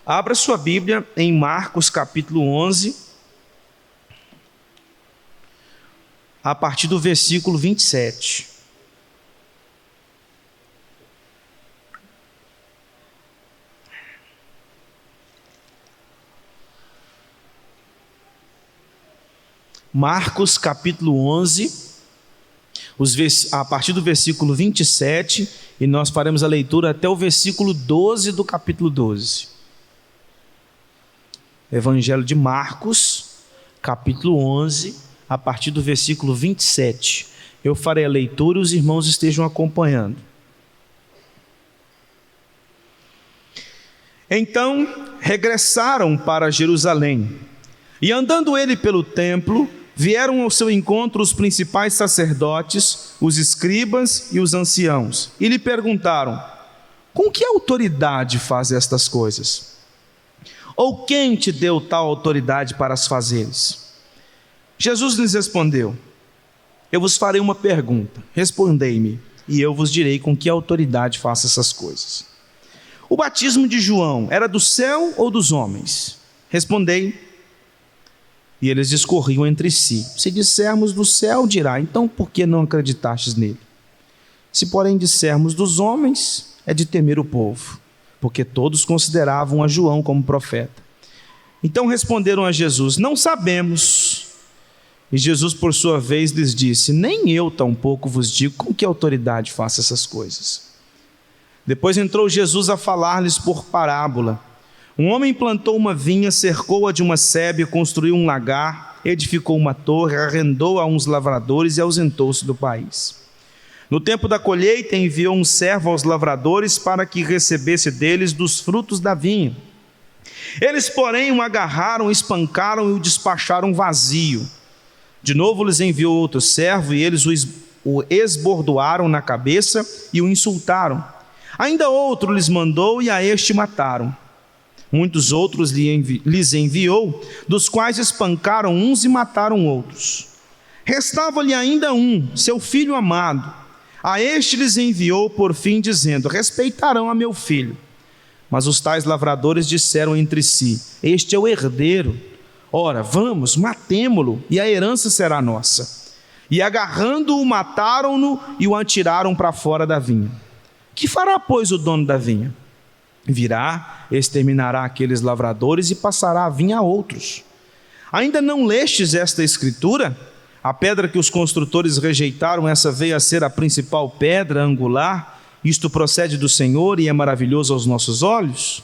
Abra sua Bíblia em Marcos capítulo 11, a partir do versículo 27. Marcos capítulo 11, a partir do versículo 27, e nós faremos a leitura até o versículo 12 do capítulo 12. Evangelho de Marcos, capítulo 11, a partir do versículo 27. Eu farei a leitura e os irmãos estejam acompanhando. Então regressaram para Jerusalém, e andando ele pelo templo, vieram ao seu encontro os principais sacerdotes, os escribas e os anciãos, e lhe perguntaram: com que autoridade faz estas coisas? Ou quem te deu tal autoridade para as fazeres? Jesus lhes respondeu: eu vos farei uma pergunta, respondei-me, e eu vos direi com que autoridade faço essas coisas. O batismo de João era do céu ou dos homens? Respondei. E eles discorriam entre si: se dissermos do céu, dirá, então por que não acreditastes nele? Se porém dissermos dos homens, é de temer o povo, porque todos consideravam a João como profeta. Então responderam a Jesus: não sabemos. E Jesus, por sua vez, lhes disse: nem eu tampouco vos digo com que autoridade faço essas coisas. Depois entrou Jesus a falar-lhes por parábola. Um homem plantou uma vinha, cercou-a de uma sebe, construiu um lagar, edificou uma torre, arrendou a uns lavradores e ausentou-se do país. No tempo da colheita, enviou um servo aos lavradores para que recebesse deles dos frutos da vinha. Eles, porém, o agarraram, espancaram e o despacharam vazio. De novo lhes enviou outro servo e eles o esbordoaram na cabeça e o insultaram. Ainda outro lhes mandou e a este mataram. Muitos outros lhes enviou, dos quais espancaram uns e mataram outros. Restava-lhe ainda um, seu filho amado. A este lhes enviou por fim, dizendo: respeitarão a meu filho. Mas os tais lavradores disseram entre si: este é o herdeiro. Ora, vamos, matemo-lo, e a herança será nossa. E agarrando-o, mataram-no e o atiraram para fora da vinha. Que fará, pois, o dono da vinha? Virá, exterminará aqueles lavradores e passará a vinha a outros. Ainda não lestes esta escritura? A pedra que os construtores rejeitaram, essa veio a ser a principal pedra angular. Isto procede do Senhor e é maravilhoso aos nossos olhos.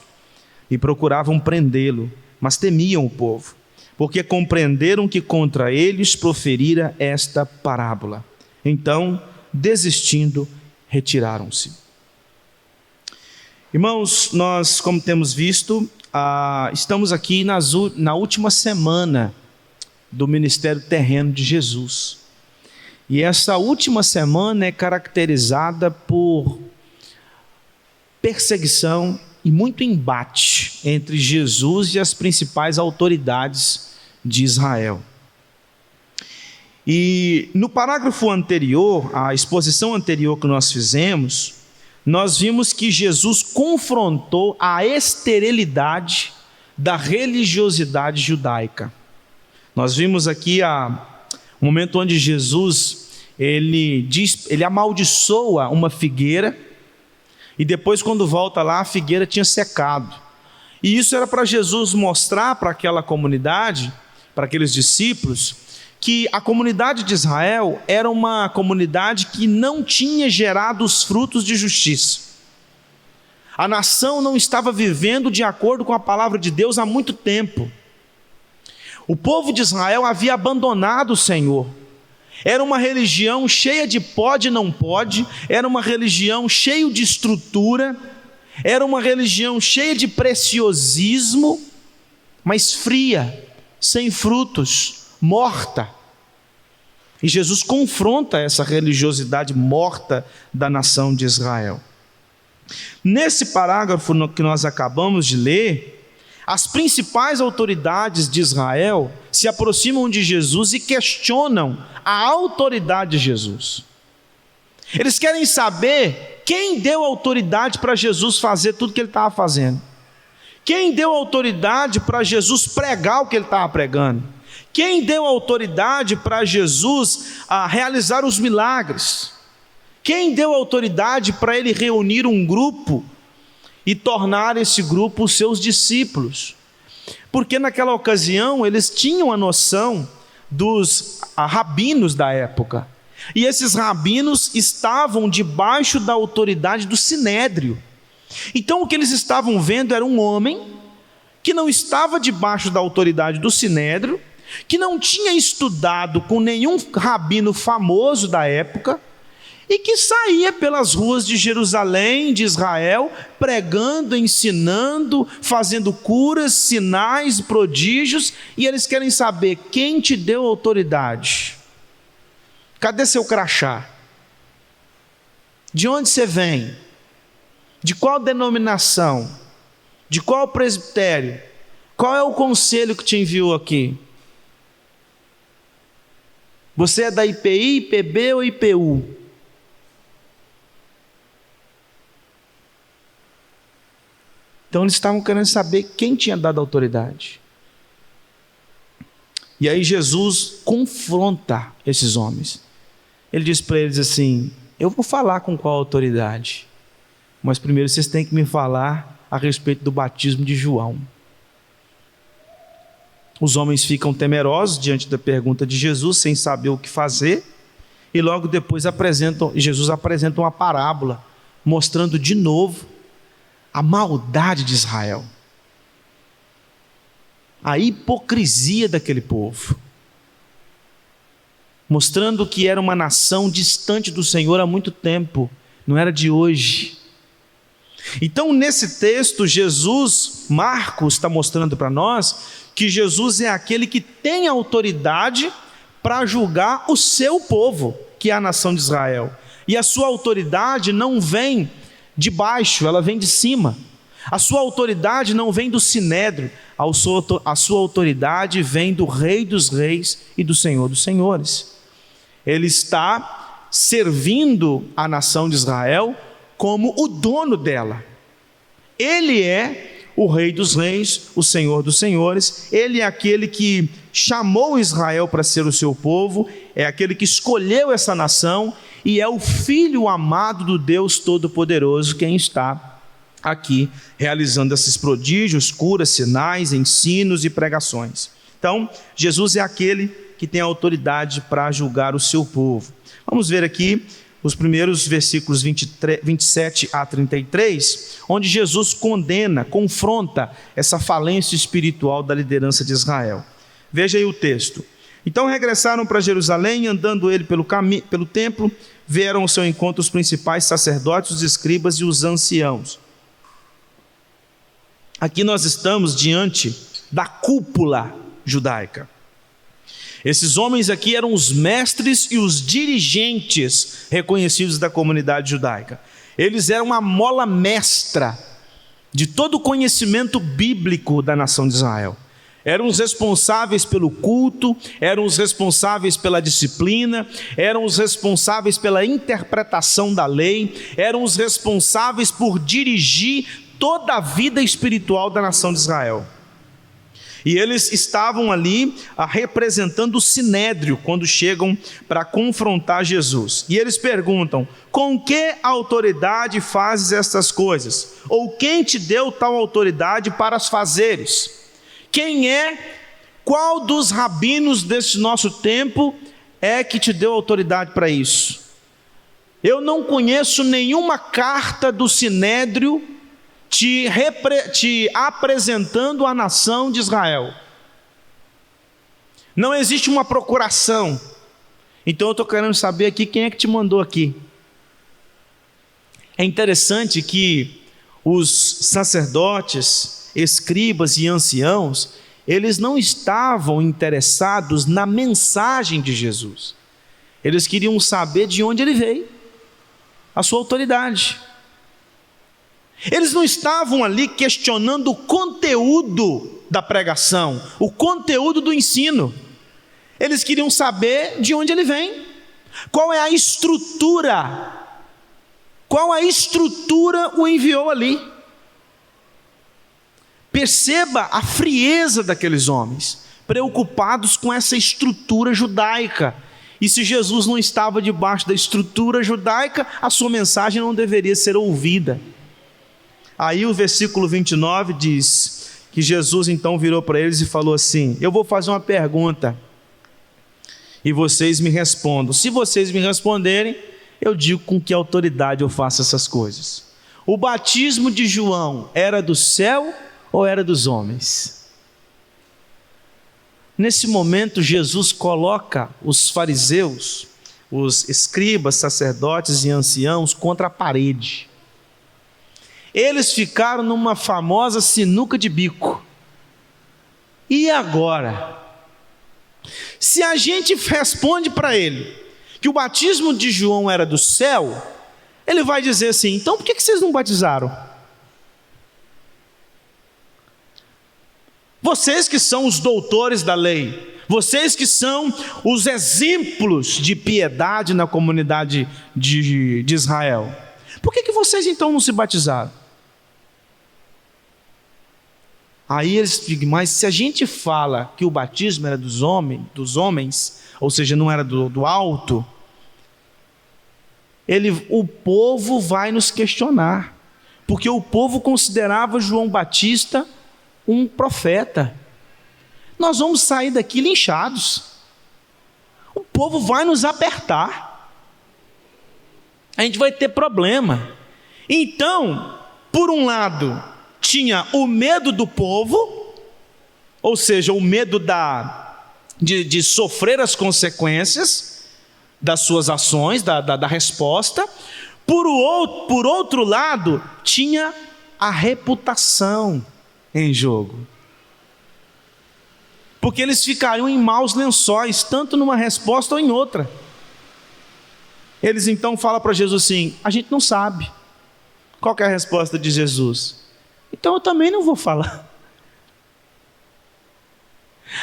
E procuravam prendê-lo, mas temiam o povo, porque compreenderam que contra eles proferira esta parábola. Então, desistindo, retiraram-se. Irmãos, nós, como temos visto, estamos aqui na última semana do ministério terreno de Jesus. E essa última semana é caracterizada por perseguição e muito embate entre Jesus e as principais autoridades de Israel. E no parágrafo anterior, a exposição anterior que nós fizemos, nós vimos que Jesus confrontou a esterilidade da religiosidade judaica. Nós vimos aqui um momento onde Jesus ele amaldiçoa uma figueira, e depois, quando volta lá, a figueira tinha secado. E isso era para Jesus mostrar para aquela comunidade, para aqueles discípulos, que a comunidade de Israel era uma comunidade que não tinha gerado os frutos de justiça. A nação não estava vivendo de acordo com a palavra de Deus há muito tempo. O povo de Israel havia abandonado o Senhor. Era uma religião cheia de pode e não pode, era uma religião cheia de estrutura, era uma religião cheia de preciosismo, mas fria, sem frutos, morta. E Jesus confronta essa religiosidade morta da nação de Israel. Nesse parágrafo que nós acabamos de ler, as principais autoridades de Israel se aproximam de Jesus e questionam a autoridade de Jesus. Eles querem saber quem deu autoridade para Jesus fazer tudo o que ele estava fazendo. Quem deu autoridade para Jesus pregar o que ele estava pregando? Quem deu autoridade para Jesus a realizar os milagres? Quem deu autoridade para ele reunir um grupo e tornar esse grupo os seus discípulos? Porque naquela ocasião eles tinham a noção dos rabinos da época. E esses rabinos estavam debaixo da autoridade do sinédrio. Então o que eles estavam vendo era um homem que não estava debaixo da autoridade do sinédrio, que não tinha estudado com nenhum rabino famoso da época, e que saía pelas ruas de Jerusalém, de Israel, pregando, ensinando, fazendo curas, sinais, prodígios, e eles querem saber: quem te deu autoridade? Cadê seu crachá? De onde você vem? De qual denominação? De qual presbitério? Qual é o conselho que te enviou aqui? Você é da IPI, IPB ou IPU? Então eles estavam querendo saber quem tinha dado autoridade. E aí Jesus confronta esses homens. Ele diz para eles assim: eu vou falar com qual autoridade, mas primeiro vocês têm que me falar a respeito do batismo de João. Os homens ficam temerosos diante da pergunta de Jesus, sem saber o que fazer, e logo depois Jesus apresenta uma parábola, mostrando de novo a maldade de Israel, a hipocrisia daquele povo, mostrando que era uma nação distante do Senhor há muito tempo, não era de hoje. Então nesse texto Marcos está mostrando para nós que Jesus é aquele que tem autoridade para julgar o seu povo, que é a nação de Israel, e a sua autoridade não vem de baixo, ela vem de cima. A sua autoridade não vem do sinédrio, a sua autoridade vem do Rei dos Reis e do Senhor dos Senhores. Ele está servindo a nação de Israel como o dono dela. Ele é o Rei dos Reis, o Senhor dos Senhores. Ele é aquele que chamou Israel para ser o seu povo, é aquele que escolheu essa nação, e é o Filho amado do Deus Todo-Poderoso quem está aqui realizando esses prodígios, curas, sinais, ensinos e pregações. Então, Jesus é aquele que tem autoridade para julgar o seu povo. Vamos ver aqui os primeiros versículos 27 a 33, onde Jesus confronta essa falência espiritual da liderança de Israel. Veja aí o texto. Então regressaram para Jerusalém, andando ele pelo templo, vieram ao seu encontro os principais sacerdotes, os escribas e os anciãos. Aqui nós estamos diante da cúpula judaica. Esses homens aqui eram os mestres e os dirigentes reconhecidos da comunidade judaica. Eles eram a mola mestra de todo o conhecimento bíblico da nação de Israel. Eram os responsáveis pelo culto, eram os responsáveis pela disciplina, eram os responsáveis pela interpretação da lei, eram os responsáveis por dirigir toda a vida espiritual da nação de Israel. E eles estavam ali representando o sinédrio quando chegam para confrontar Jesus. E eles perguntam: com que autoridade fazes estas coisas? Ou quem te deu tal autoridade para as fazeres? Qual dos rabinos deste nosso tempo é que te deu autoridade para isso? Eu não conheço nenhuma carta do sinédrio te apresentando a nação de Israel. Não existe uma procuração. Então eu estou querendo saber aqui quem é que te mandou aqui. É interessante que os sacerdotes, escribas e anciãos, eles não estavam interessados na mensagem de Jesus. Eles queriam saber de onde ele veio, a sua autoridade. Eles não estavam ali questionando o conteúdo da pregação, o conteúdo do ensino. Eles queriam saber de onde ele vem, qual é a estrutura, qual a estrutura o enviou ali. Perceba a frieza daqueles homens, preocupados com essa estrutura judaica. E se Jesus não estava debaixo da estrutura judaica, a sua mensagem não deveria ser ouvida. Aí o versículo 29 diz que Jesus então virou para eles e falou assim: eu vou fazer uma pergunta e vocês me respondam. Se vocês me responderem, eu digo com que autoridade eu faço essas coisas. O batismo de João era do céu ou era dos homens? Nesse momento, Jesus coloca os fariseus, os escribas, sacerdotes e anciãos contra a parede. Eles ficaram numa famosa sinuca de bico. E agora? Se a gente responde para ele que o batismo de João era do céu, ele vai dizer assim: então por que vocês não batizaram? Vocês que são os doutores da lei, vocês que são os exemplos de piedade na comunidade de Israel, por que vocês então não se batizaram? Aí eles ficam: mas se a gente fala que o batismo era dos homens, ou seja, não era do alto, o povo vai nos questionar, porque o povo considerava João Batista um profeta. Nós vamos sair daqui linchados, o povo vai nos apertar, a gente vai ter problema. Então, por um lado, tinha o medo do povo, ou seja, o medo de sofrer as consequências das suas ações, da resposta. Por outro lado, tinha a reputação em jogo, porque eles ficariam em maus lençóis, tanto numa resposta ou em outra. Eles então falam para Jesus assim: a gente não sabe. Qual que é a resposta de Jesus? Então eu também não vou falar.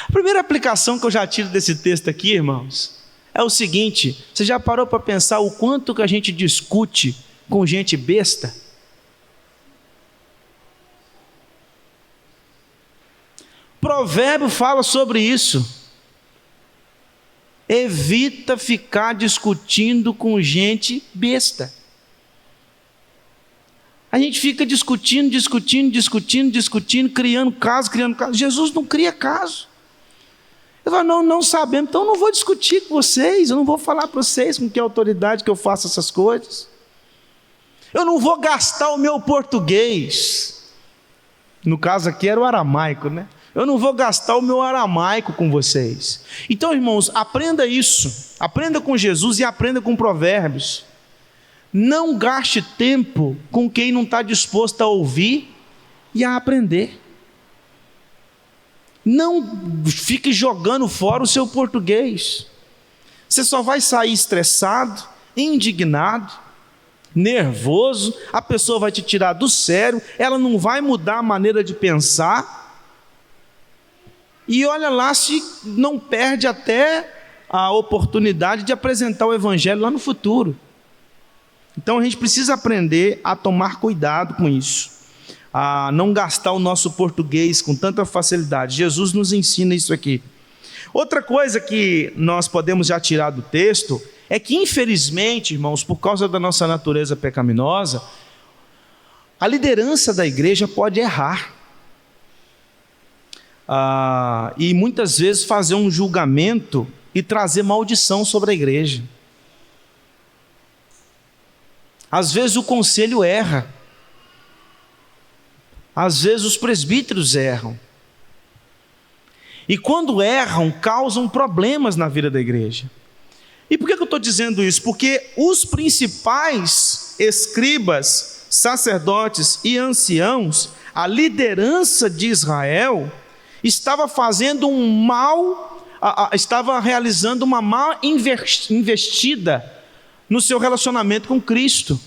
A primeira aplicação que eu já tiro desse texto aqui, irmãos, é o seguinte: você já parou para pensar o quanto que a gente discute com gente besta? Provérbio fala sobre isso. Evita ficar discutindo com gente besta. A gente fica discutindo, criando caso. Jesus não cria caso. Ele fala: não sabemos, então eu não vou discutir com vocês, eu não vou falar para vocês com que autoridade que eu faço essas coisas. Eu não vou gastar o meu português. No caso aqui era o aramaico, né? Eu não vou gastar o meu aramaico com vocês. Então, irmãos, aprenda isso. Aprenda com Jesus e aprenda com Provérbios. Não gaste tempo com quem não está disposto a ouvir e a aprender. Não fique jogando fora o seu português. Você só vai sair estressado, indignado, nervoso. A pessoa vai te tirar do sério. Ela não vai mudar a maneira de pensar. E olha lá se não perde até a oportunidade de apresentar o evangelho lá no futuro. Então a gente precisa aprender a tomar cuidado com isso, a não gastar o nosso português com tanta facilidade. Jesus nos ensina isso aqui. Outra coisa que nós podemos já tirar do texto é que, infelizmente, irmãos, por causa da nossa natureza pecaminosa, a liderança da igreja pode errar. E muitas vezes fazer um julgamento e trazer maldição sobre a igreja. Às vezes o conselho erra, às vezes os presbíteros erram, e quando erram, causam problemas na vida da igreja. E por que eu estou dizendo isso? Porque os principais escribas, sacerdotes e anciãos, a liderança de Israel, estava fazendo estava realizando uma má investida no seu relacionamento com Cristo.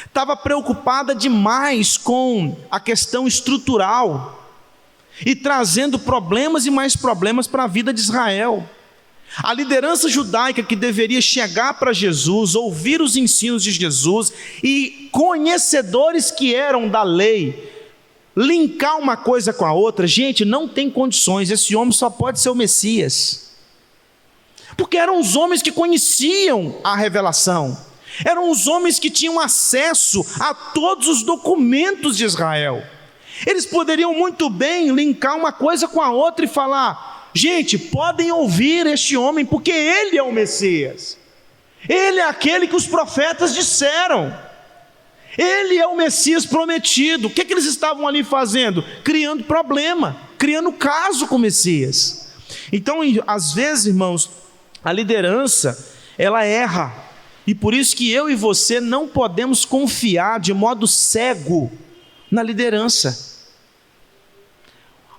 Estava preocupada demais com a questão estrutural e trazendo problemas e mais problemas para a vida de Israel. A liderança judaica que deveria chegar para Jesus, ouvir os ensinos de Jesus, e conhecedores que eram da lei, linkar uma coisa com a outra, gente, não tem condições. Esse homem só pode ser o Messias, porque eram os homens que conheciam a revelação, eram os homens que tinham acesso a todos os documentos de Israel. Eles poderiam muito bem linkar uma coisa com a outra e falar: gente, podem ouvir este homem, porque ele é o Messias, ele é aquele que os profetas disseram, ele é o Messias prometido. O que eles estavam ali fazendo? Criando problema, criando caso com o Messias. Então, às vezes, irmãos, a liderança, ela erra, e por isso que eu e você não podemos confiar de modo cego na liderança.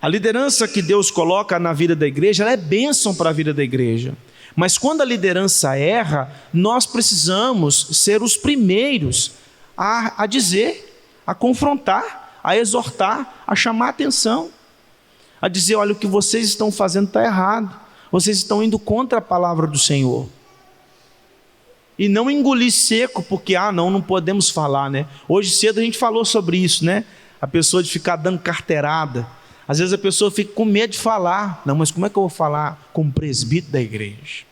A liderança que Deus coloca na vida da igreja, ela é bênção para a vida da igreja, mas quando a liderança erra, nós precisamos ser os primeiros a dizer, a confrontar, a exortar, a chamar a atenção, a dizer: olha, o que vocês estão fazendo está errado, vocês estão indo contra a palavra do Senhor. E não engolir seco, porque não podemos falar, né? Hoje cedo a gente falou sobre isso, né? A pessoa de ficar dando carteirada. Às vezes a pessoa fica com medo de falar. Não, mas como é que eu vou falar com o presbítero da igreja?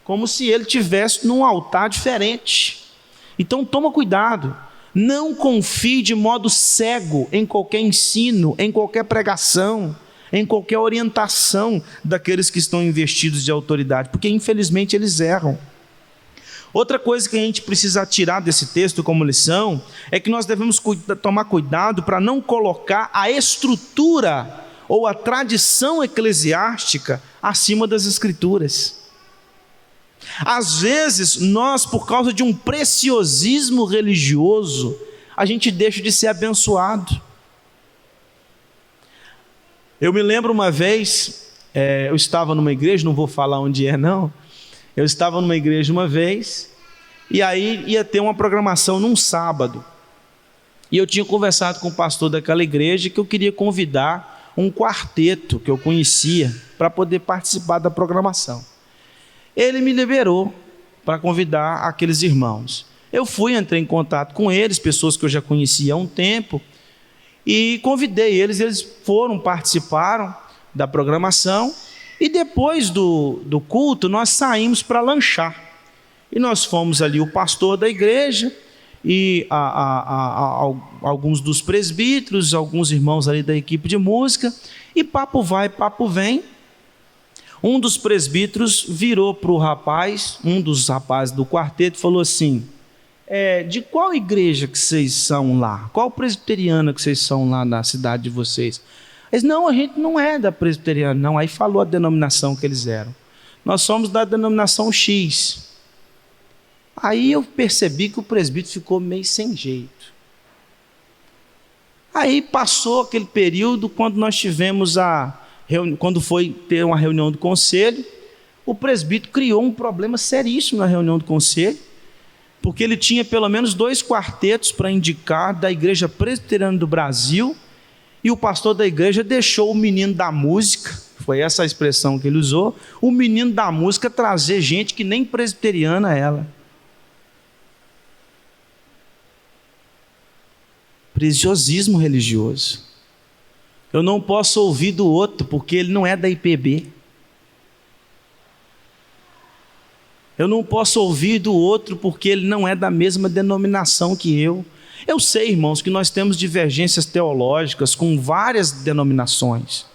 Como se ele estivesse num altar diferente. Então toma cuidado, não confie de modo cego em qualquer ensino, em qualquer pregação, em qualquer orientação daqueles que estão investidos de autoridade, porque infelizmente eles erram. Outra coisa que a gente precisa tirar desse texto como lição é que nós devemos tomar cuidado para não colocar a estrutura ou a tradição eclesiástica acima das Escrituras. Às vezes nós, por causa de um preciosismo religioso, a gente deixa de ser abençoado. Eu me lembro uma vez, eu estava numa igreja, não vou falar onde é não, eu estava numa igreja uma vez, e aí ia ter uma programação num sábado, e eu tinha conversado com o pastor daquela igreja que eu queria convidar um quarteto que eu conhecia para poder participar da programação. Ele me liberou para convidar aqueles irmãos. Eu fui, entrei em contato com eles, pessoas que eu já conhecia há um tempo, e convidei eles, eles foram, participaram da programação, e depois do culto nós saímos para lanchar. E nós fomos ali, o pastor da igreja, e alguns dos presbíteros, alguns irmãos ali da equipe de música, e papo vai, papo vem. Um dos presbíteros virou para o rapaz, um dos rapazes do quarteto, e falou assim: de qual igreja que vocês são lá? Qual presbiteriana que vocês são lá na cidade de vocês? Eles: não, a gente não é da presbiteriana, não. Aí falou a denominação que eles eram. Nós somos da denominação X. Aí eu percebi que o presbítero ficou meio sem jeito. Aí passou aquele período, quando nós tivemos quando foi ter uma reunião do conselho, o presbítero criou um problema seríssimo na reunião do conselho, porque ele tinha pelo menos 2 quartetos para indicar da Igreja Presbiteriana do Brasil, e o pastor da igreja deixou o menino da música, foi essa a expressão que ele usou, o menino da música trazer gente que nem presbiteriana ela. Preciosismo religioso. Eu não posso ouvir do outro porque ele não é da IPB. Eu não posso ouvir do outro porque ele não é da mesma denominação que eu. Eu sei, irmãos, que nós temos divergências teológicas com várias denominações,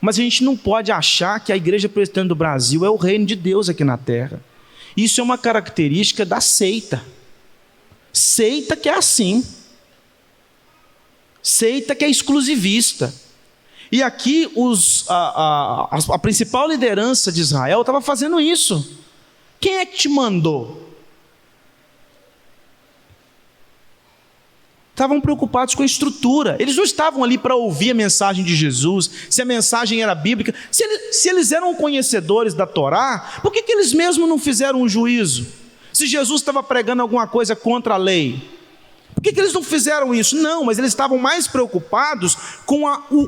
mas a gente não pode achar que a Igreja Presbiteriana do Brasil é o reino de Deus aqui na terra. Isso é uma característica da seita. Seita que é assim. Seita que é exclusivista. E aqui a principal liderança de Israel estava fazendo isso. Quem é que te mandou? Estavam preocupados com a estrutura. Eles não estavam ali para ouvir a mensagem de Jesus, se a mensagem era bíblica. Se eles eram conhecedores da Torá, por que eles mesmos não fizeram um juízo? Se Jesus estava pregando alguma coisa contra a lei, por que eles não fizeram isso? Não, mas eles estavam mais preocupados com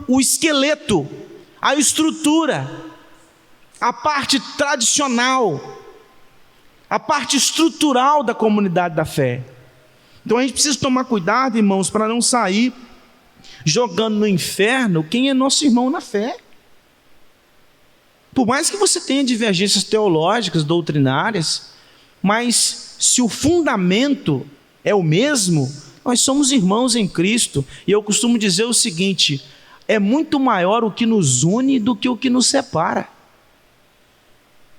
o esqueleto, a estrutura, a parte tradicional, a parte estrutural da comunidade da fé. Então a gente precisa tomar cuidado, irmãos, para não sair jogando no inferno quem é nosso irmão na fé. Por mais que você tenha divergências teológicas, doutrinárias, mas se o fundamento é o mesmo, nós somos irmãos em Cristo. E eu costumo dizer o seguinte: é muito maior o que nos une do que o que nos separa.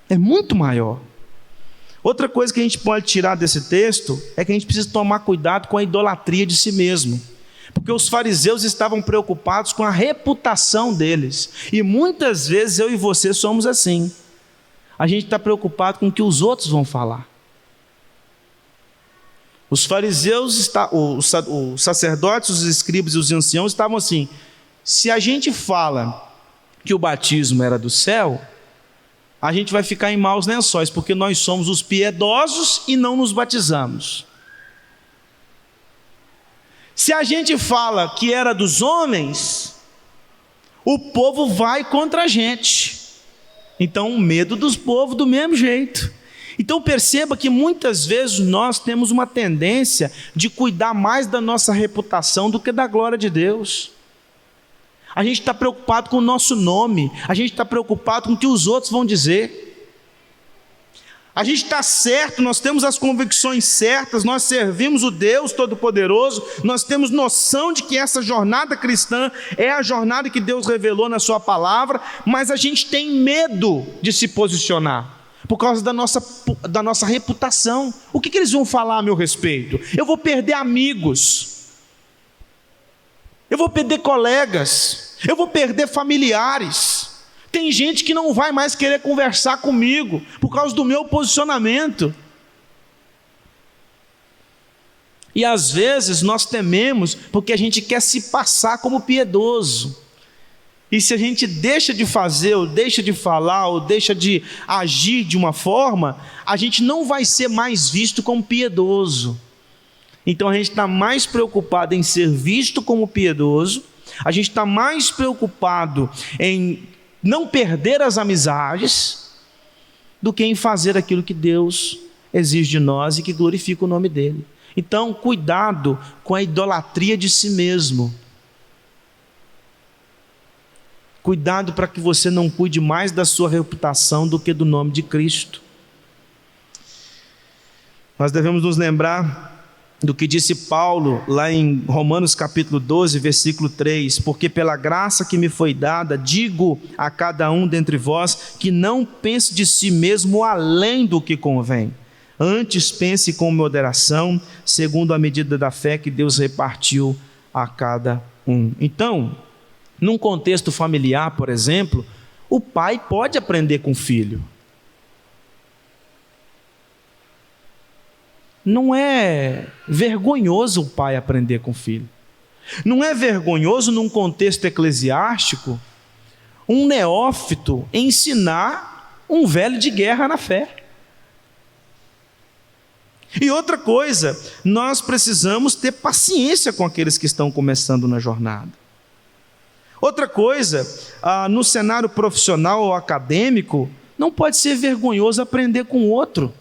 É muito maior. Outra coisa que a gente pode tirar desse texto é que a gente precisa tomar cuidado com a idolatria de si mesmo. Porque os fariseus estavam preocupados com a reputação deles. E muitas vezes eu e você somos assim. A gente está preocupado com o que os outros vão falar. Os fariseus, os sacerdotes, os escribas e os anciãos estavam assim: se a gente fala que o batismo era do céu, a gente vai ficar em maus lençóis, porque nós somos os piedosos e não nos batizamos. Se a gente fala que era dos homens, o povo vai contra a gente. Então, o medo dos povos do mesmo jeito. Então perceba que muitas vezes nós temos uma tendência de cuidar mais da nossa reputação do que da glória de Deus. A gente está preocupado com o nosso nome, a gente está preocupado com o que os outros vão dizer. A gente está certo, nós temos as convicções certas, nós servimos o Deus Todo-Poderoso, nós temos noção de que essa jornada cristã é a jornada que Deus revelou na sua palavra, mas a gente tem medo de se posicionar, por causa da nossa reputação. O que eles vão falar a meu respeito? Eu vou perder amigos, eu vou perder colegas, eu vou perder familiares. Tem gente que não vai mais querer conversar comigo por causa do meu posicionamento. E às vezes nós tememos porque a gente quer se passar como piedoso. E se a gente deixa de fazer, ou deixa de falar, ou deixa de agir de uma forma, a gente não vai ser mais visto como piedoso. Então a gente está mais preocupado em ser visto como piedoso, a gente está mais preocupado em não perder as amizades, do que em fazer aquilo que Deus exige de nós e que glorifica o nome dEle. Então, cuidado com a idolatria de si mesmo. Cuidado para que você não cuide mais da sua reputação do que do nome de Cristo. Nós devemos nos lembrar do que disse Paulo lá em Romanos capítulo 12, versículo 3, porque pela graça que me foi dada, digo a cada um dentre vós, que não pense de si mesmo além do que convém, antes pense com moderação, segundo a medida da fé que Deus repartiu a cada um. Então, num contexto familiar, por exemplo, o pai pode aprender com o filho. Não é vergonhoso o pai aprender com o filho. Não é vergonhoso, num contexto eclesiástico, um neófito ensinar um velho de guerra na fé. E outra coisa, nós precisamos ter paciência com aqueles que estão começando na jornada. Outra coisa, no cenário profissional ou acadêmico, não pode ser vergonhoso aprender com o outro.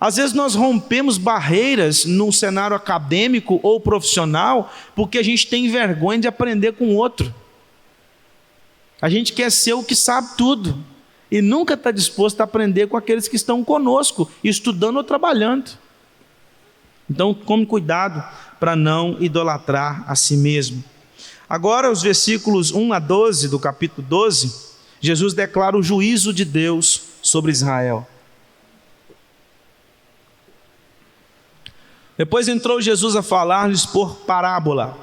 Às vezes nós rompemos barreiras no cenário acadêmico ou profissional porque a gente tem vergonha de aprender com o outro. A gente quer ser o que sabe tudo e nunca está disposto a aprender com aqueles que estão conosco, estudando ou trabalhando. Então, tome cuidado para não idolatrar a si mesmo. Agora, os versículos 1 a 12 do capítulo 12, Jesus declara o juízo de Deus sobre Israel. Depois entrou Jesus a falar-lhes por parábola.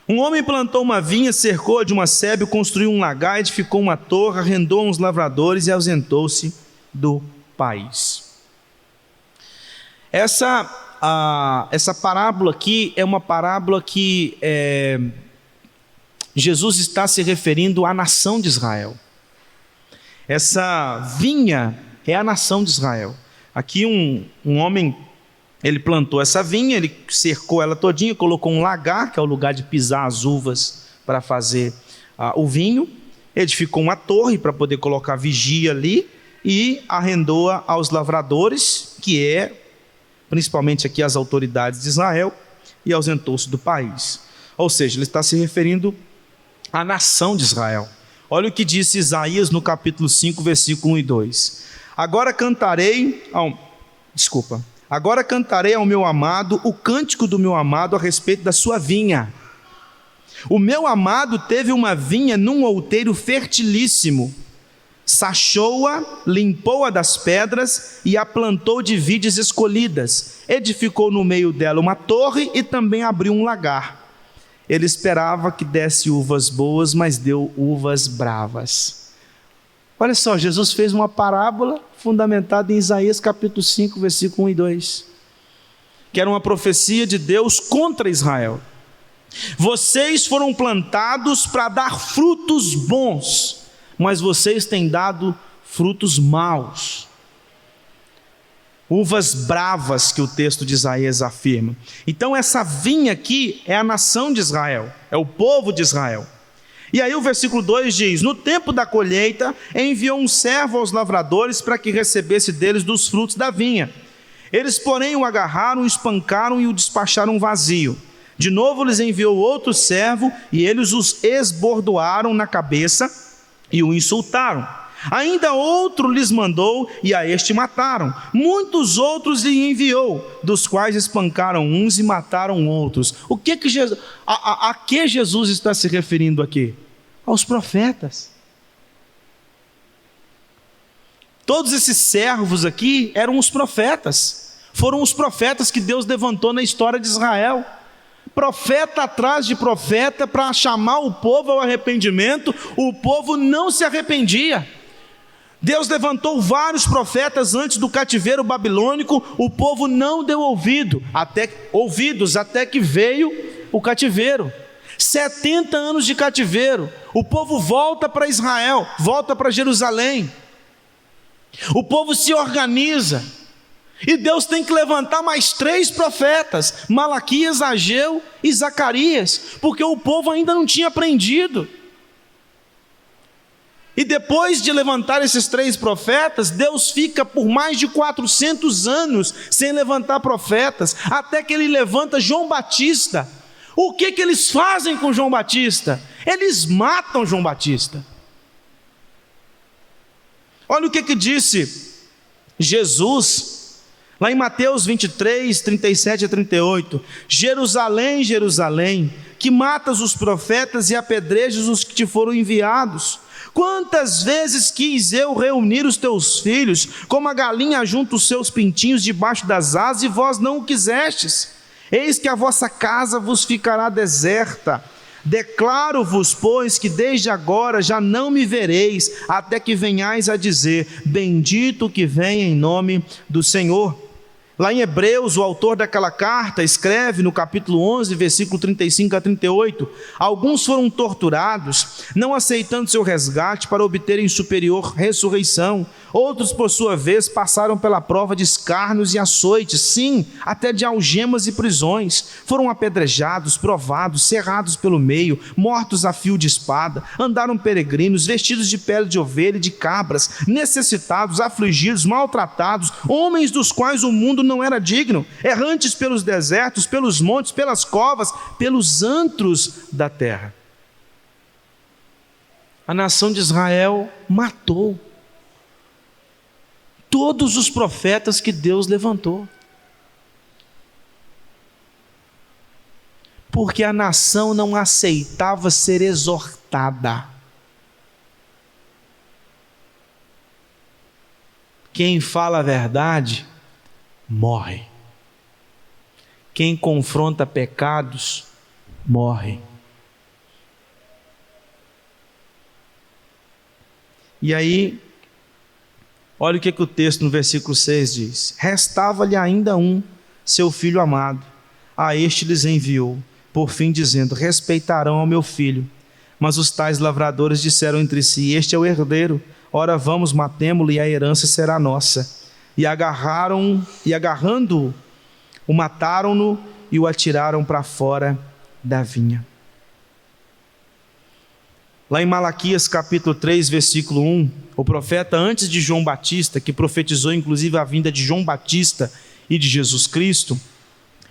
Um homem plantou uma vinha, cercou-a de uma sebe, construiu um lagar, edificou uma torre, arrendou a uns lavradores e ausentou-se do país. Essa parábola aqui é uma parábola que Jesus está se referindo à nação de Israel. Essa vinha é a nação de Israel. Aqui um homem, ele plantou essa vinha, ele cercou ela todinha, colocou um lagar, que é o lugar de pisar as uvas para fazer o vinho, edificou uma torre para poder colocar vigia ali e arrendou-a aos lavradores, que principalmente aqui as autoridades de Israel, e ausentou-se do país. Ou seja, ele está se referindo à nação de Israel. Olha o que disse Isaías no capítulo 5, versículo 1 e 2. Agora cantarei ao meu amado o cântico do meu amado a respeito da sua vinha. O meu amado teve uma vinha num outeiro fertilíssimo, sachou-a, limpou-a das pedras e a plantou de vides escolhidas, edificou no meio dela uma torre e também abriu um lagar. Ele esperava que desse uvas boas, mas deu uvas bravas. Olha só, Jesus fez uma parábola fundamentada em Isaías capítulo 5, versículo 1 e 2, que era uma profecia de Deus contra Israel. Vocês foram plantados para dar frutos bons, mas vocês têm dado frutos maus. Uvas bravas, que o texto de Isaías afirma. Então essa vinha aqui é a nação de Israel, é o povo de Israel. E aí o versículo 2 diz: no tempo da colheita enviou um servo aos lavradores para que recebesse deles dos frutos da vinha. Eles porém o agarraram, o espancaram e o despacharam vazio. De novo lhes enviou outro servo e eles os esbordoaram na cabeça e o insultaram. Ainda outro lhes mandou e a este mataram. Muitos outros lhe enviou, dos quais espancaram uns e mataram outros. O que que Jesus, a que Jesus está se referindo aqui? Aos profetas. Todos esses servos aqui eram os profetas. Foram os profetas que Deus levantou na história de Israel. Profeta atrás de profeta para chamar o povo ao arrependimento. O povo não se arrependia. Deus levantou vários profetas antes do cativeiro babilônico, o povo não deu ouvidos até que veio o cativeiro. 70 anos de cativeiro, o povo volta para Israel, volta para Jerusalém. O povo se organiza, e Deus tem que levantar mais 3 profetas, Malaquias, Ageu e Zacarias, porque o povo ainda não tinha aprendido. E depois de levantar esses 3 profetas, Deus fica por mais de 400 anos sem levantar profetas, até que ele levanta João Batista. O que eles fazem com João Batista? Eles matam João Batista. Olha o que disse Jesus, lá em Mateus 23, 37 a 38. Jerusalém, Jerusalém, que matas os profetas e apedrejas os que te foram enviados. Quantas vezes quis eu reunir os teus filhos, como a galinha junta os seus pintinhos debaixo das asas, e vós não o quisestes. Eis que a vossa casa vos ficará deserta. Declaro-vos, pois, que desde agora já não me vereis, até que venhais a dizer: bendito que vem em nome do Senhor. Lá em Hebreus, o autor daquela carta escreve no capítulo 11, versículo 35 a 38, alguns foram torturados, não aceitando seu resgate para obterem superior ressurreição. Outros, por sua vez, passaram pela prova de escárnios e açoites, sim, até de algemas e prisões. Foram apedrejados, provados, cerrados pelo meio, mortos a fio de espada, andaram peregrinos, vestidos de pele de ovelha e de cabras, necessitados, afligidos, maltratados, homens dos quais o mundo não era digno, errantes pelos desertos, pelos montes, pelas covas, pelos antros da terra. A nação de Israel matou todos os profetas que Deus levantou, porque a nação não aceitava ser exortada. Quem fala a verdade morre. Quem confronta pecados morre. E aí, olha o que o texto no versículo 6 diz: restava-lhe ainda um, seu filho amado, a este lhes enviou, por fim dizendo: respeitarão ao meu filho. Mas os tais lavradores disseram entre si: este é o herdeiro, ora vamos, matemo-lo e a herança será nossa. E agarrando-o, o mataram-no e o atiraram para fora da vinha. Lá em Malaquias capítulo 3, versículo 1, o profeta antes de João Batista, que profetizou inclusive a vinda de João Batista e de Jesus Cristo,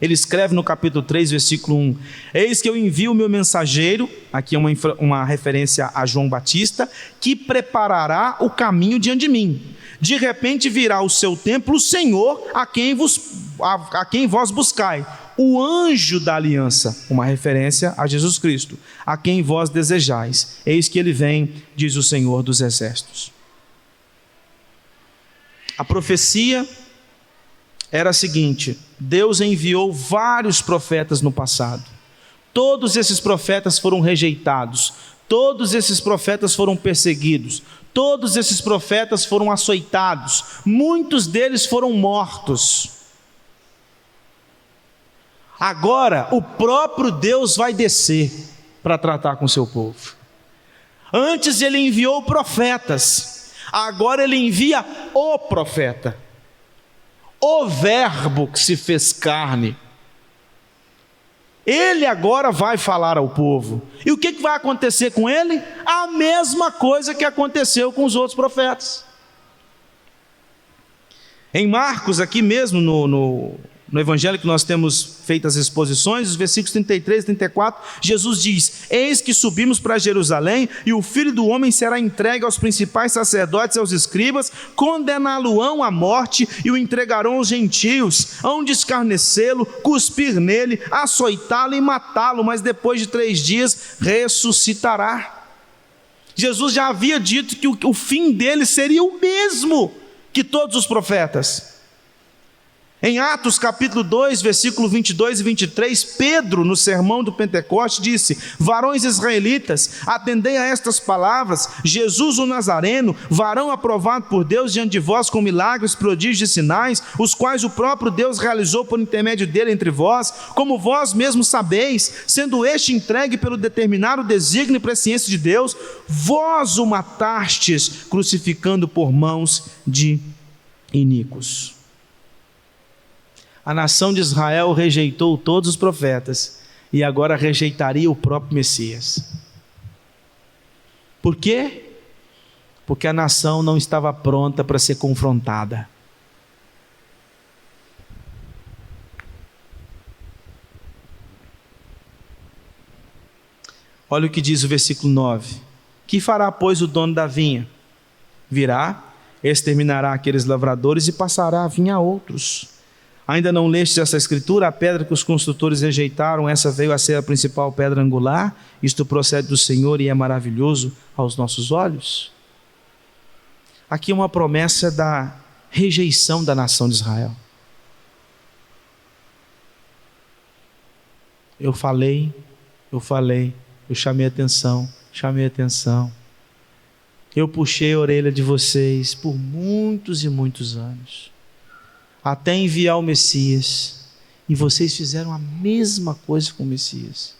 Ele escreve no capítulo 3, versículo 1: eis que eu envio o meu mensageiro, aqui é uma referência a João Batista, que preparará o caminho diante de mim. De repente virá o seu templo o Senhor, a quem vós buscai, o anjo da aliança, uma referência a Jesus Cristo, a quem vós desejais. Eis que ele vem, diz o Senhor dos exércitos. A profecia era a seguinte: Deus enviou vários profetas no passado. Todos esses profetas foram rejeitados, todos esses profetas foram perseguidos, todos esses profetas foram açoitados, muitos deles foram mortos. Agora o próprio Deus vai descer para tratar com o seu povo. Antes ele enviou profetas, agora ele envia o profeta, o Verbo que se fez carne. Ele agora vai falar ao povo. E o que vai acontecer com ele? A mesma coisa que aconteceu com os outros profetas. Em Marcos, aqui mesmo no evangelho que nós temos feito as exposições, os versículos 33 e 34, Jesus diz: eis que subimos para Jerusalém, e o Filho do Homem será entregue aos principais sacerdotes e aos escribas, condená-lo-ão à morte e o entregarão aos gentios, hão de escarnecê-lo, cuspir nele, açoitá-lo e matá-lo, mas depois de 3 dias ressuscitará. Jesus já havia dito que o fim dele seria o mesmo que todos os profetas. Em Atos capítulo 2, versículo 22 e 23, Pedro, no sermão do Pentecoste, disse: varões israelitas, atendei a estas palavras, Jesus o Nazareno, varão aprovado por Deus diante de vós com milagres, prodígios e sinais, os quais o próprio Deus realizou por intermédio dele entre vós, como vós mesmos sabeis, sendo este entregue pelo determinado desígnio e presciência de Deus, vós o matastes, crucificando por mãos de iníquos. A nação de Israel rejeitou todos os profetas e agora rejeitaria o próprio Messias. Por quê? Porque a nação não estava pronta para ser confrontada. Olha o que diz o versículo 9: que fará, pois, o dono da vinha? Virá, exterminará aqueles lavradores e passará a vinha a outros. Ainda não lestes essa escritura? A pedra que os construtores rejeitaram, essa veio a ser a principal pedra angular. Isto procede do Senhor e é maravilhoso aos nossos olhos. Aqui é uma promessa da rejeição da nação de Israel. Eu falei, eu chamei atenção. Eu puxei a orelha de vocês por muitos e muitos anos, até enviar o Messias, e vocês fizeram a mesma coisa com o Messias.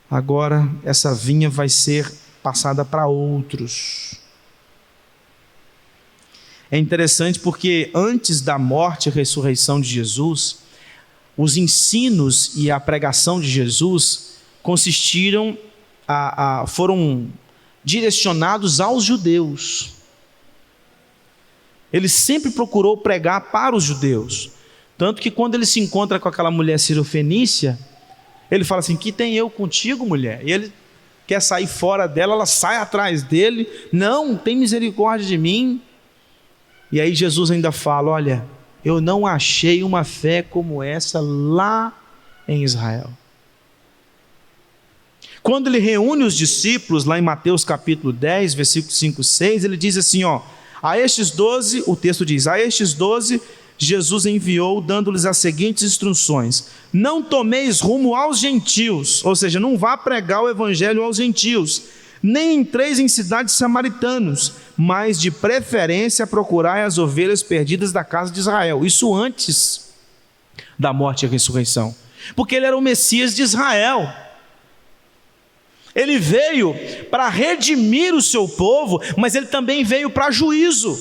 Agora essa vinha vai ser passada para outros. É interessante porque antes da morte e ressurreição de Jesus, os ensinos e a pregação de Jesus foram direcionados aos judeus. Ele sempre procurou pregar para os judeus, tanto que quando ele se encontra com aquela mulher cirofenícia, ele fala assim: que tem eu contigo, mulher? E ele quer sair fora dela, ela sai atrás dele: não, tem misericórdia de mim. E aí Jesus ainda fala: olha, eu não achei uma fé como essa lá em Israel. Quando ele reúne os discípulos, lá em Mateus capítulo 10, versículos 5 e 6, ele diz assim, a estes 12, o texto diz, a estes 12, Jesus enviou, dando-lhes as seguintes instruções: não tomeis rumo aos gentios, ou seja, não vá pregar o evangelho aos gentios, nem entreis em cidades samaritanos, mas de preferência procurai as ovelhas perdidas da casa de Israel. Isso antes da morte e ressurreição, porque ele era o Messias de Israel. Ele veio para redimir o seu povo, mas ele também veio para juízo.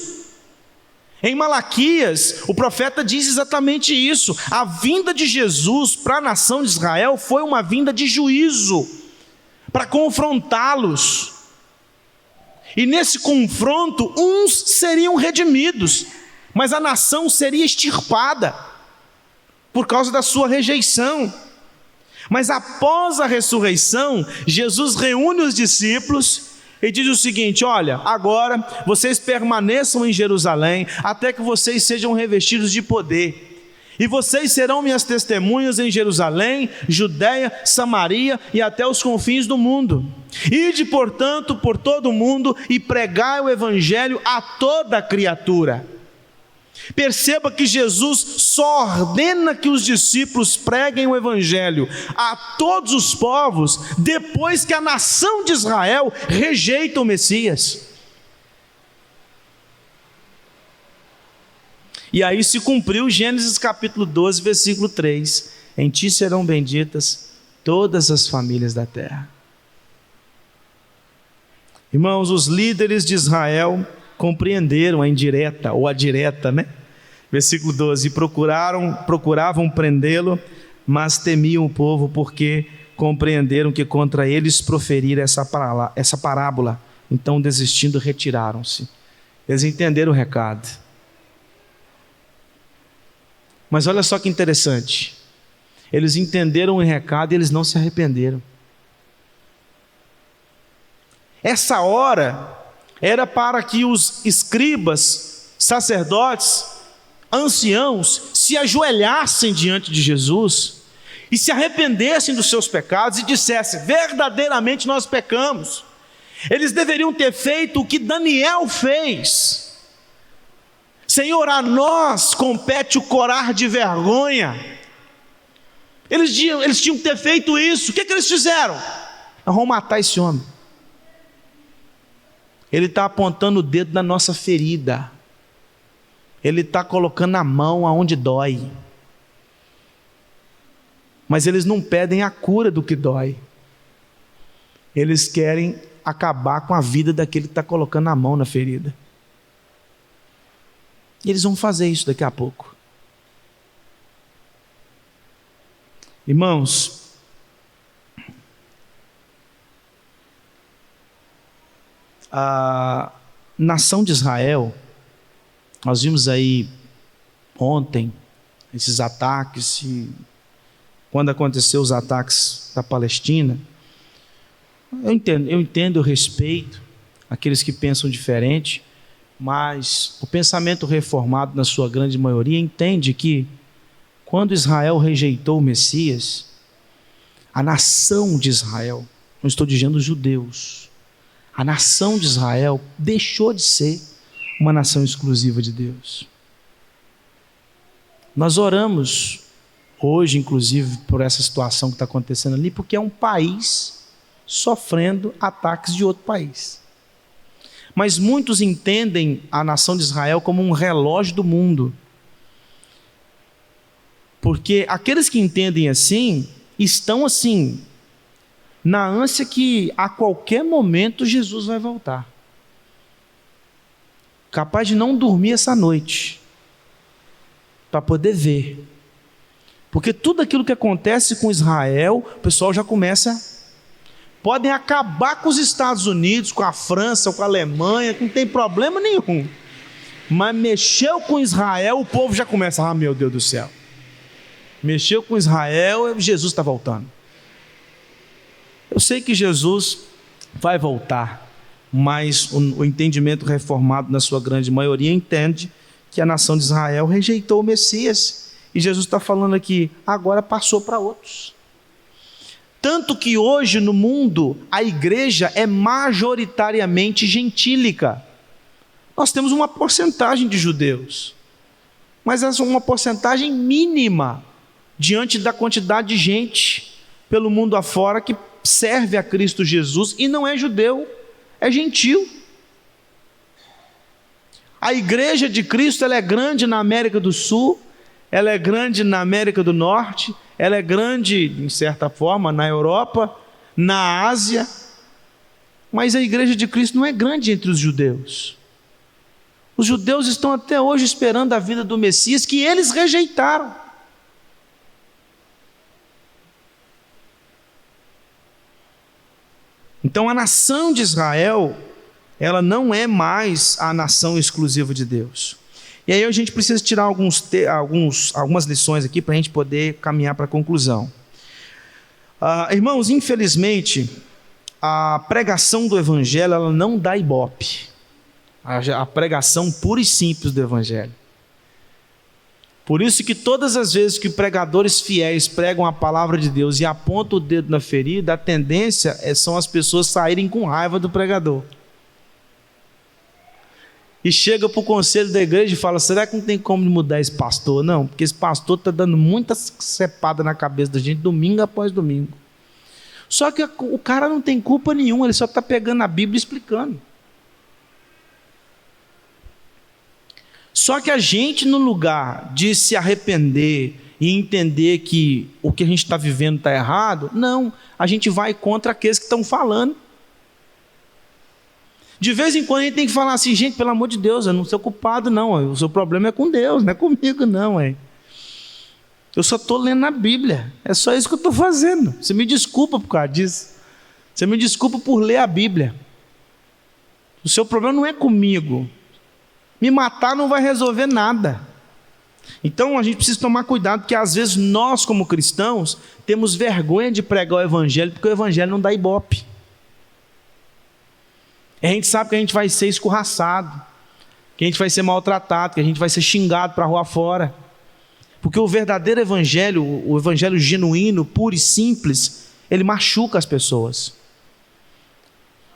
Em Malaquias, o profeta diz exatamente isso. A vinda de Jesus para a nação de Israel foi uma vinda de juízo, para confrontá-los. E nesse confronto, uns seriam redimidos, mas a nação seria extirpada por causa da sua rejeição. Mas após a ressurreição, Jesus reúne os discípulos e diz o seguinte: olha, agora vocês permaneçam em Jerusalém até que vocês sejam revestidos de poder. E vocês serão minhas testemunhas em Jerusalém, Judéia, Samaria e até os confins do mundo. Ide, portanto, por todo o mundo e pregai o evangelho a toda criatura. Perceba que Jesus só ordena que os discípulos preguem o evangelho a todos os povos depois que a nação de Israel rejeita o Messias. E aí se cumpriu Gênesis capítulo 12, versículo 3. Em ti serão benditas todas as famílias da terra. Irmãos, os líderes de Israel compreenderam a indireta ou a direta, né? Versículo 12: procuravam prendê-lo, mas temiam o povo, porque compreenderam que contra eles proferira essa parábola. Então, desistindo, retiraram-se. Eles entenderam o recado. Mas olha só que interessante, eles entenderam o recado e eles não se arrependeram. Essa hora era para que os escribas, sacerdotes, anciãos se ajoelhassem diante de Jesus e se arrependessem dos seus pecados e dissessem: verdadeiramente nós pecamos. Eles deveriam ter feito o que Daniel fez. Senhor, a nós compete o corar de vergonha. Eles tinham que ter feito isso. O que eles fizeram? Nós vamos matar esse homem. Ele está apontando o dedo na nossa ferida. Ele está colocando a mão aonde dói. Mas eles não pedem a cura do que dói. Eles querem acabar com a vida daquele que está colocando a mão na ferida. E eles vão fazer isso daqui a pouco. Irmãos, a nação de Israel, nós vimos aí ontem esses ataques, e quando aconteceu os ataques da Palestina, eu entendo, eu respeito aqueles que pensam diferente, mas o pensamento reformado, na sua grande maioria, entende que quando Israel rejeitou o Messias, a nação de Israel, não estou dizendo os judeus, a nação de Israel deixou de ser uma nação exclusiva de Deus. Nós oramos hoje, inclusive, por essa situação que está acontecendo ali, porque é um país sofrendo ataques de outro país. Mas muitos entendem a nação de Israel como um relógio do mundo. Porque aqueles que entendem assim, estão assim, na ânsia que a qualquer momento Jesus vai voltar. Capaz de não dormir essa noite, para poder ver. Porque tudo aquilo que acontece com Israel, o pessoal já começa... Podem acabar com os Estados Unidos, com a França, com a Alemanha, que não tem problema nenhum. Mas mexeu com Israel, o povo já começa: ah, meu Deus do céu. Mexeu com Israel, Jesus está voltando. Eu sei que Jesus vai voltar, mas o entendimento reformado, na sua grande maioria, entende que a nação de Israel rejeitou o Messias. E Jesus está falando aqui, agora passou para outros. Tanto que hoje no mundo a igreja é majoritariamente gentílica. Nós temos uma porcentagem de judeus, mas essa é uma porcentagem mínima diante da quantidade de gente pelo mundo afora que serve a Cristo Jesus e não é judeu, é gentil. A igreja de Cristo, ela é grande na América do Sul, ela é grande na América do Norte, ela é grande, em certa forma, na Europa, na Ásia, mas a igreja de Cristo não é grande entre os judeus. Os judeus estão até hoje esperando a vida do Messias, que eles rejeitaram. Então a nação de Israel, ela não é mais a nação exclusiva de Deus. E aí a gente precisa tirar algumas lições aqui para a gente poder caminhar para a conclusão. Irmãos, infelizmente, a pregação do Evangelho ela não dá ibope. A pregação pura e simples do Evangelho. Por isso que todas as vezes que pregadores fiéis pregam a palavra de Deus e apontam o dedo na ferida, a tendência são as pessoas saírem com raiva do pregador. E chega para o conselho da igreja e fala: será que não tem como mudar esse pastor? Não, porque esse pastor está dando muita cepada na cabeça da gente, domingo após domingo. Só que o cara não tem culpa nenhuma, ele só está pegando a Bíblia e explicando. Só que a gente, no lugar de se arrepender e entender que o que a gente está vivendo está errado, não, a gente vai contra aqueles que estão falando. De vez em quando a gente tem que falar assim: gente, pelo amor de Deus, eu não sou culpado não, o seu problema é com Deus, não é comigo não. Eu só estou lendo a Bíblia, é só isso que eu estou fazendo. Você me desculpa por causa disso, você me desculpa por ler a Bíblia. O seu problema não é comigo. Me matar não vai resolver nada. Então a gente precisa tomar cuidado, porque às vezes nós como cristãos temos vergonha de pregar o Evangelho, porque o Evangelho não dá ibope. A gente sabe que a gente vai ser escorraçado, que a gente vai ser maltratado, que a gente vai ser xingado para a rua fora. Porque o verdadeiro Evangelho, o Evangelho genuíno, puro e simples, ele machuca as pessoas.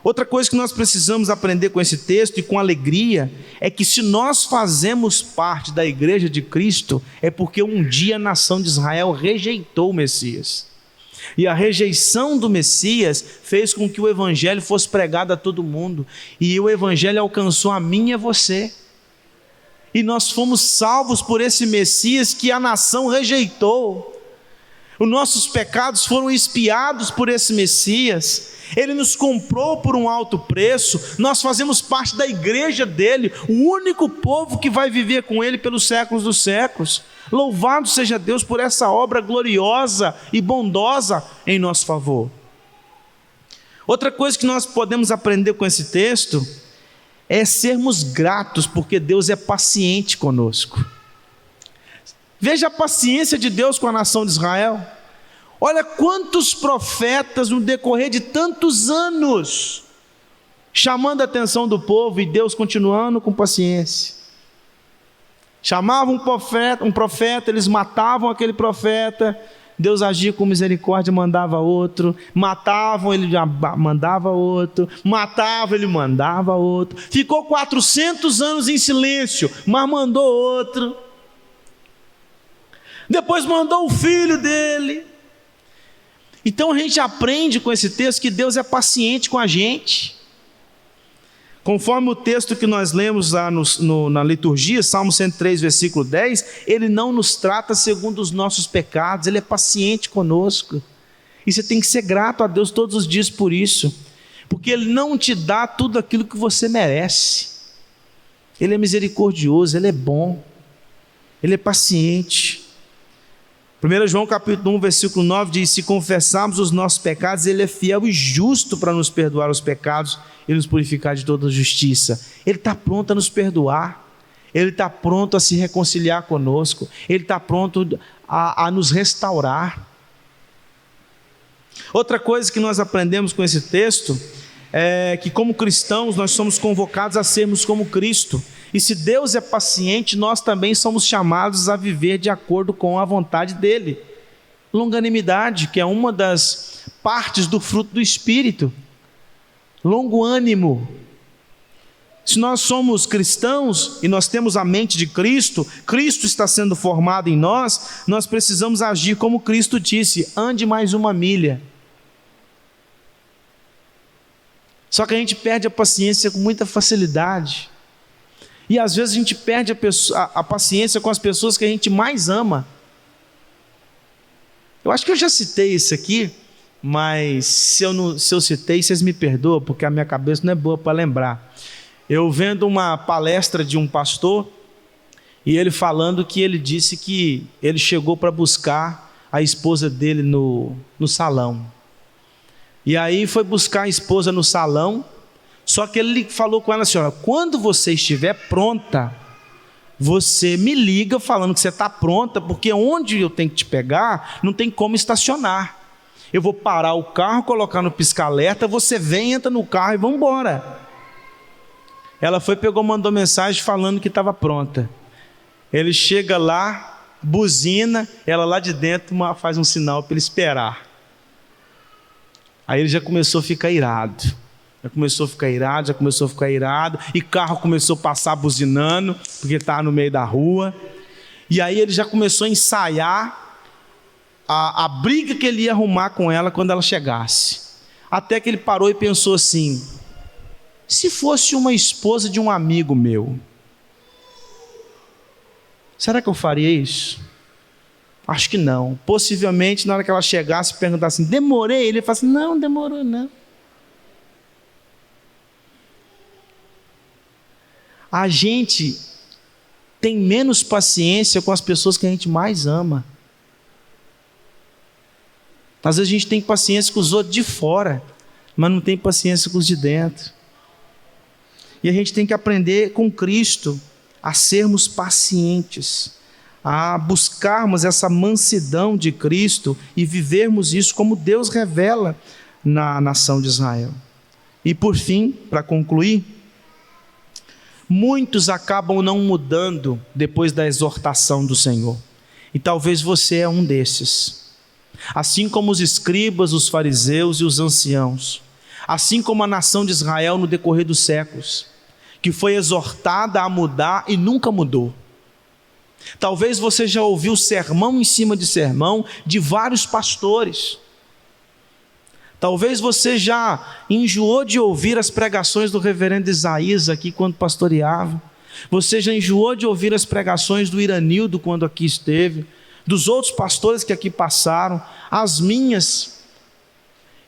Outra coisa que nós precisamos aprender com esse texto e com alegria é que se nós fazemos parte da igreja de Cristo, é porque um dia a nação de Israel rejeitou o Messias. E a rejeição do Messias fez com que o Evangelho fosse pregado a todo mundo. E o Evangelho alcançou a mim e a você. E nós fomos salvos por esse Messias que a nação rejeitou. Os nossos pecados foram expiados por esse Messias. Ele nos comprou por um alto preço. Nós fazemos parte da igreja dele, o único povo que vai viver com ele pelos séculos dos séculos. Louvado seja Deus por essa obra gloriosa e bondosa em nosso favor. Outra coisa que nós podemos aprender com esse texto é sermos gratos, porque Deus é paciente conosco. Veja a paciência de Deus com a nação de Israel. Olha quantos profetas no decorrer de tantos anos chamando a atenção do povo, e Deus continuando com paciência. Chamavam um profeta, eles matavam aquele profeta, Deus agia com misericórdia, mandava outro, matavam, ele mandava outro, matava, ele mandava outro, ficou 400 anos em silêncio, mas mandou outro, depois mandou o filho dele. Então a gente aprende com esse texto que Deus é paciente com a gente. Conforme o texto que nós lemos lá na liturgia, Salmo 103, versículo 10, Ele não nos trata segundo os nossos pecados, Ele é paciente conosco. E você tem que ser grato a Deus todos os dias por isso, porque Ele não te dá tudo aquilo que você merece. Ele é misericordioso, Ele é bom, Ele é paciente. 1 João capítulo 1, versículo 9 diz: se confessarmos os nossos pecados, Ele é fiel e justo para nos perdoar os pecados e nos purificar de toda justiça. Ele está pronto a nos perdoar, Ele está pronto a se reconciliar conosco, Ele está pronto a nos restaurar. Outra coisa que nós aprendemos com esse texto é que, como cristãos, nós somos convocados a sermos como Cristo. E se Deus é paciente, nós também somos chamados a viver de acordo com a vontade dEle. Longanimidade, que é uma das partes do fruto do Espírito. Longo ânimo. Se nós somos cristãos e nós temos a mente de Cristo, Cristo está sendo formado em nós, nós precisamos agir como Cristo disse: ande mais uma milha. Só que a gente perde a paciência com muita facilidade. E às vezes a gente perde a paciência com as pessoas que a gente mais ama. Eu acho que eu já citei isso aqui, mas se eu citei, vocês me perdoam, porque a minha cabeça não é boa para lembrar. Eu vendo uma palestra de um pastor, e ele falando que ele disse que ele chegou para buscar a esposa dele no salão. E aí foi buscar a esposa no salão, só que ele falou com ela assim: olha, quando você estiver pronta, você me liga falando que você está pronta, porque onde eu tenho que te pegar, não tem como estacionar. Eu vou parar o carro, colocar no pisca-alerta, você vem, entra no carro e vamos embora. Ela foi, pegou, mandou mensagem falando que estava pronta. Ele chega lá, buzina, ela lá de dentro faz um sinal para ele esperar. Aí ele já começou a ficar irado. Já começou a ficar irado, e carro começou a passar buzinando, porque estava no meio da rua. E aí ele já começou a ensaiar a briga que ele ia arrumar com ela quando ela chegasse. Até que ele parou e pensou assim: se fosse uma esposa de um amigo meu, será que eu faria isso? Acho que não. Possivelmente na hora que ela chegasse e perguntasse assim: demorei? Ele ia falar assim: não, demorou não. A gente tem menos paciência com as pessoas que a gente mais ama. Às vezes a gente tem paciência com os outros de fora, mas não tem paciência com os de dentro. E a gente tem que aprender com Cristo a sermos pacientes, a buscarmos essa mansidão de Cristo e vivermos isso como Deus revela na nação de Israel. E por fim, para concluir, muitos acabam não mudando depois da exortação do Senhor. E talvez você é um desses. Assim como os escribas, os fariseus e os anciãos, assim como a nação de Israel no decorrer dos séculos, que foi exortada a mudar e nunca mudou. Talvez você já ouviu sermão em cima de sermão de vários pastores. Talvez você já enjoou de ouvir as pregações do reverendo Isaías aqui quando pastoreava. Você já enjoou de ouvir as pregações do Iranildo quando aqui esteve, dos outros pastores que aqui passaram, as minhas,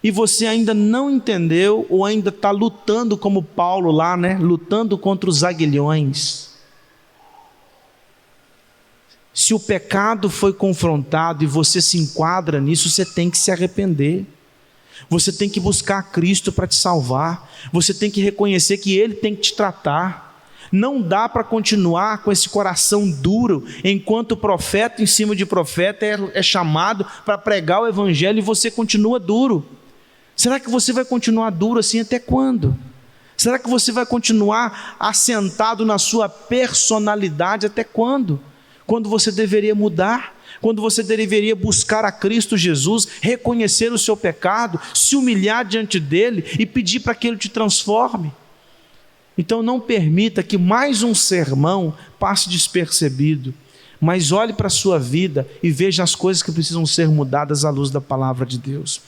e você ainda não entendeu ou ainda está lutando como Paulo lá, né? Lutando contra os aguilhões. Se o pecado foi confrontado e você se enquadra nisso, você tem que se arrepender. Você tem que buscar Cristo para te salvar. Você tem que reconhecer que Ele tem que te tratar. Não dá para continuar com esse coração duro, enquanto o profeta em cima de profeta é chamado para pregar o evangelho e você continua duro. Será que você vai continuar duro assim até quando? Será que você vai continuar assentado na sua personalidade até quando? Quando você deveria mudar, quando você deveria buscar a Cristo Jesus, reconhecer o seu pecado, se humilhar diante dele e pedir para que ele te transforme. Então não permita que mais um sermão passe despercebido, mas olhe para a sua vida e veja as coisas que precisam ser mudadas à luz da palavra de Deus.